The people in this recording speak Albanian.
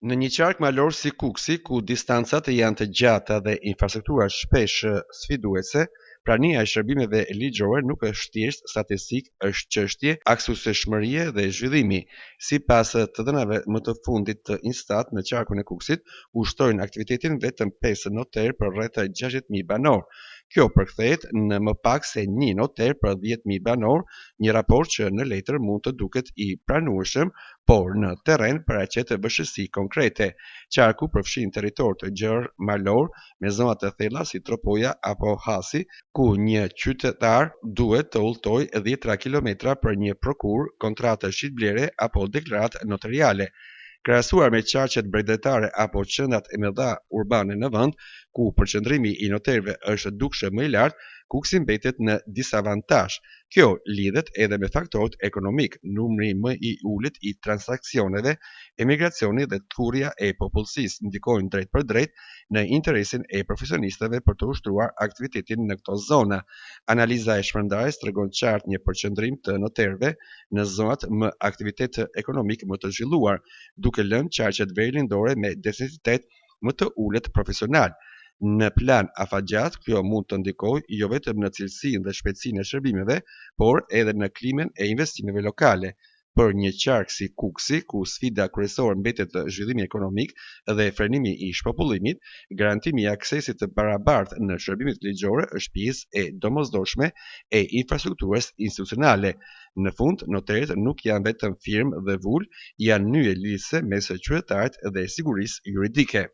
Në një qark malor si Kuksi, ku distancat janë të gjata dhe infrastruktura shpesh sfiduese, prania e shërbimeve ligjore nuk është thjesht statistik, është çështje aksesueshmërie dhe zhvillimi. Sipas të dhënave më të fundit të Instat, në qarkun e Kuksit ushtrojnë aktivitetin vetëm 5 noterë për rreth 60.000 banor. Kjo përkthehet në më pak se 1 noter për 10.000 banor, një raport që në letër mund të duket i pranueshëm, por në terren paraqet vështirësi konkrete. Qarku përfshin territor të gjerë malor me zona të thella si Tropoja apo Hasi, ku një qytetar duhet të udhtojë 10 kilometra për një prokur, kontratë shitblere apo deklaratë notariale. Krahasuar me qarqet bregdetare apo qendrat e mëdha urbane në vend, ku përqendrimi i noterëve është dukshëm më i lartë, Kuksi mbetet në disavantazh. Kjo lidhet edhe me faktorët ekonomik, numri më i ulët i transaksioneve, emigracioni dhe thurrja e popullsisë ndikojnë drejt për drejt në interesin e profesionistëve për të ushtruar aktivitetin në këto zona. Analiza e shpërndarjes tregon qartë një përqendrim të noterëve në zonat me aktivitet ekonomik më të zhvilluar, duke lënë qarqet verilindore me densitet më të ulët profesional. Në plan afatgjat, kjo mund të ndikojë jo vetëm në cilësinë dhe shpejtësinë e shërbimeve, por edhe në klimën e investimeve lokale. Për një qark si Kuksi, ku sfida kryesore mbetet zhvillimi ekonomik dhe frenimi i shpopullimit, garantimi i aksesit të barabartë në shërbimet ligjore është pjesë e domosdoshme e infrastrukturës institucionale. Në fund, noterët nuk janë vetëm firmë dhe vul, janë nyje lidhëse mes qytetarit dhe sigurisë juridike.